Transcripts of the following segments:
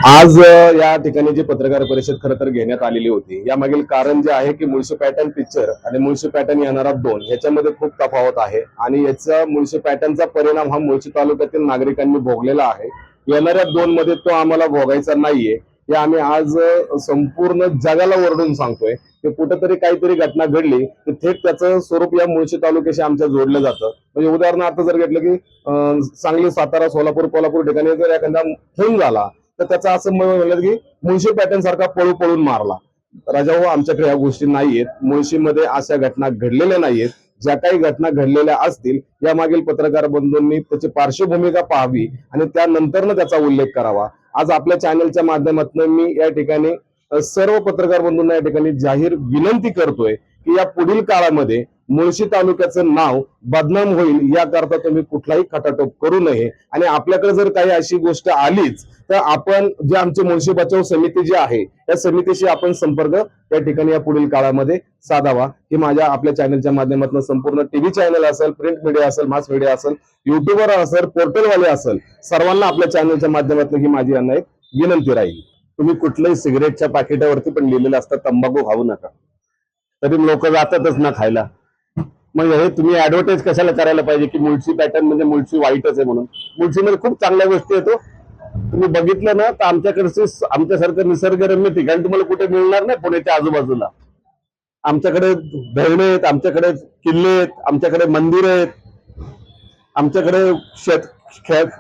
आज या ठिकाणी जी पत्रकार परिषद खरं तर घेण्यात आलेली होती, यामागील कारण जे आहे की मुळशी पॅटर्न पिक्चर आणि मुळशी पॅटर्न येणारा 2 याच्यामध्ये खूप तफावत आहे आणि याचा मुळशी पॅटर्नचा परिणाम हा मुळशी तालुक्यातील नागरिकांनी भोगलेला आहे. येणाऱ्या 2 मध्ये तो आम्हाला भोगायचा नाहीये, हे आम्ही आज संपूर्ण जगाला ओरडून सांगतोय की कुठेतरी काहीतरी घटना घडली तर थेट त्याचं स्वरूप या मुळशी तालुक्याशी आमच्या जोडलं जातं. म्हणजे उदाहरणार्थ जर घेतलं की सांगली, सातारा, सोलापूर, कोल्हापूर ठिकाणी जर एखादा खून झाला तर त्याचं असं म्हणलं की मुळशी पॅटर्न सारखा पळू पळून मारला. राजाभाऊ, आमच्याकडे या गोष्टी नाहीयेत. मुळशीमध्ये अशा घटना घडलेल्या नाहीयेत. ज्या काही घटना घडलेल्या असतील यामागील पत्रकार बंधूंनी त्याची पार्श्वभूमिका पाहावी आणि त्यानंतर त्याचा उल्लेख करावा. आज आपल्या चॅनलच्या माध्यमातून मी या ठिकाणी सर्व पत्रकार बंधूंना या ठिकाणी जाहीर विनंती करतोय की या पुढील काळामध्ये मुळशी तालुक्याचं नाव बदनाम होईल याकरता तुम्ही कुठलाही खटाटोप करू नये आणि आपल्याकडे जर काही अशी गोष्ट आलीच तर आपण जे आमची मुळशी बचाव समिती जी आहे या समितीशी आपण संपर्क या ठिकाणी या पुढील काळामध्ये साधावा. ही माझ्या आपल्या चॅनलच्या माध्यमातून संपूर्ण टीव्ही चॅनल असेल, प्रिंट मीडिया असेल, मास मीडिया असेल, युट्यूबर असेल, पोर्टलवाले असेल, सर्वांना आपल्या चॅनलच्या माध्यमातून ही माझी यांना एक विनंती राहील. तुम्ही कुठल्याही सिगरेटच्या पाकिटावरती पण लिहिलेलं असतं तंबाखू खाऊ नका, तरी लोक जातातच ना खायला. मग हे तुम्ही ऍडव्हर्टाईज कशाला करायला पाहिजे की मुळशी पॅटर्न म्हणजे मुळशी वाईटच आहे म्हणून? मुळशीमध्ये खूप चांगल्या गोष्टी येतो. तुम्ही बघितलं ना तर आमच्याकडचे आमच्यासारखं निसर्गरम्य ठिकाण तुम्हाला कुठे मिळणार नाही पुण्याच्या आजूबाजूला. आमच्याकडे धरणे आहेत, आमच्याकडे किल्ले आहेत, आमच्याकडे मंदिर आहेत, आमच्याकडे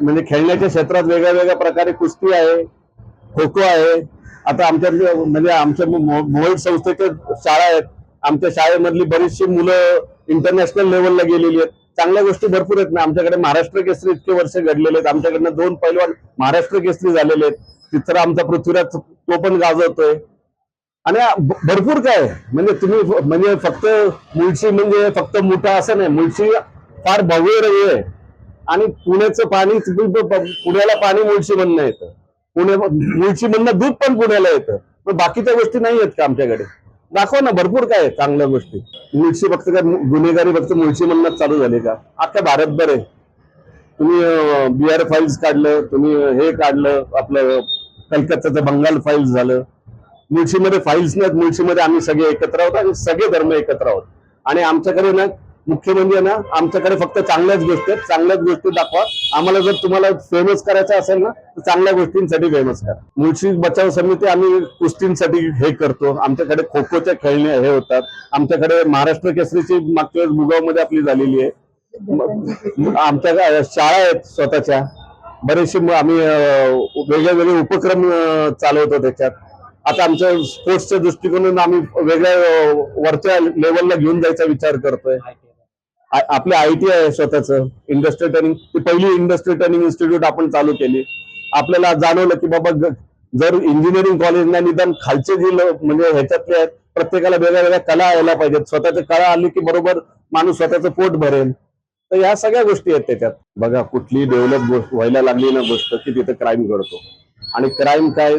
म्हणजे खेळण्याच्या क्षेत्रात वेगळ्या वेगळ्या प्रकारे कुस्ती आहे, खो खो आहे. आता आमच्या म्हणजे आमच्या मोहोळ संस्थेच्या शाळा आहेत. आमच्या शाळेमधली बरीचशी मुलं इंटरनॅशनल लेवलला गेलेली आहेत. चांगल्या गोष्टी भरपूर आहेत ना. आमच्याकडे महाराष्ट्र केसरी इतके वर्ष घडलेले आहेत. आमच्याकडनं 2 पैलवान महाराष्ट्र केसरी झालेले आहेत. तिसरा आमचा पृथ्वीराज तो पण गाजवतोय आणि भरपूर काय म्हणजे तुम्ही म्हणजे फक्त मुळशी म्हणजे फक्त मोठा असं नाही. मुळशी फार भव्य आहे आणि पुण्याचं पाणी पुण्याला पाणी मुळशी म्हणणं येतं. मुळशी म्हणणं दूध पण पुण्याला येतं. पण बाकीच्या गोष्टी नाही आहेत का आमच्याकडे? दाखवा ना, भरपूर काय चांगल्या गोष्टी. मुळशी फक्त काय गुन्हेगारी फक्त मुळशी म्हणणं चालू झाले का? अख्खा भारतभर आहे. तुम्ही बिहार फाईल्स काढलं, तुम्ही हे काढलं आपलं कलकत्त्याचं बंगाल फाईल्स झालं. मुळशीमध्ये फाईल्स नाहीत. मुळशीमध्ये आम्ही सगळे एकत्र आहोत आणि सगळे धर्म एकत्र आहोत. आणि आमच्याकडे ना मुख्य म्हणजे ना आमच्याकडे फक्त चांगल्याच गोष्टी आहेत. चांगल्याच गोष्टी दाखवा आम्हाला. जर तुम्हाला फेमस करायचं असेल ना तर चांगल्या गोष्टींसाठी फेमस करा. मुळशी बचाव समिती आम्ही कुस्तींसाठी हे करतो. आमच्याकडे खो खोच्या खेळणे हे होतात. आमच्याकडे महाराष्ट्र केसरीची मागच्या वेळेस मुगावमध्ये आपली झालेली आहे. आमच्या शाळा आहेत स्वतःच्या. बरेचसे आम्ही वेगळे वेगळे उपक्रम चालवतो त्याच्यात. आता आमच्या स्पोर्ट्सच्या दृष्टिकोनातून आम्ही वेगळ्या वरच्या लेवलला घेऊन जायचा विचार करतोय. आपले आयटी आहे स्वतःचं इंडस्ट्रियल ट्रेनिंग. ती पहिली इंडस्ट्रियल ट्रेनिंग इन्स्टिट्यूट आपण चालू केली. आपल्याला जाणवलं की बाबा जर इंजिनिअरिंग कॉलेजला निदान खालचे जे म्हणजे ह्याच्यातले आहेत प्रत्येकाला वेगळ्या वेगळ्या कला यायला पाहिजेत. स्वतःच्या कला आली की बरोबर माणूस स्वतःचं पोट भरेल. तर या सगळ्या गोष्टी आहेत त्याच्यात. बघा, कुठली डेव्हलप गोष्ट व्हायला लागली ना गोष्ट की तिथे क्राईम घडतो. आणि क्राईम काय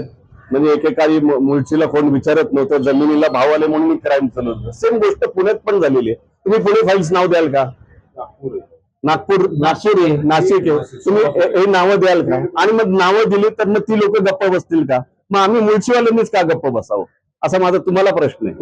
म्हणजे एकेकाळी मुळशीला कोण विचारत नव्हतं, जमिनीला भाव आले म्हणून क्राईम चालवलं. सेम गोष्ट पुण्यात पण झालेली आहे. तुम्ही पुणे फाईल्स नाव द्याल का? नागपूर आहे, नाशिक आहे. तुम्ही हे नावं द्याल का? आणि मग नावं दिली तर मग ती लोक गप्प बसतील का? मग आम्ही मुळशीवाल्यांनीच का गप्प बसावं असा माझा तुम्हाला प्रश्न आहे.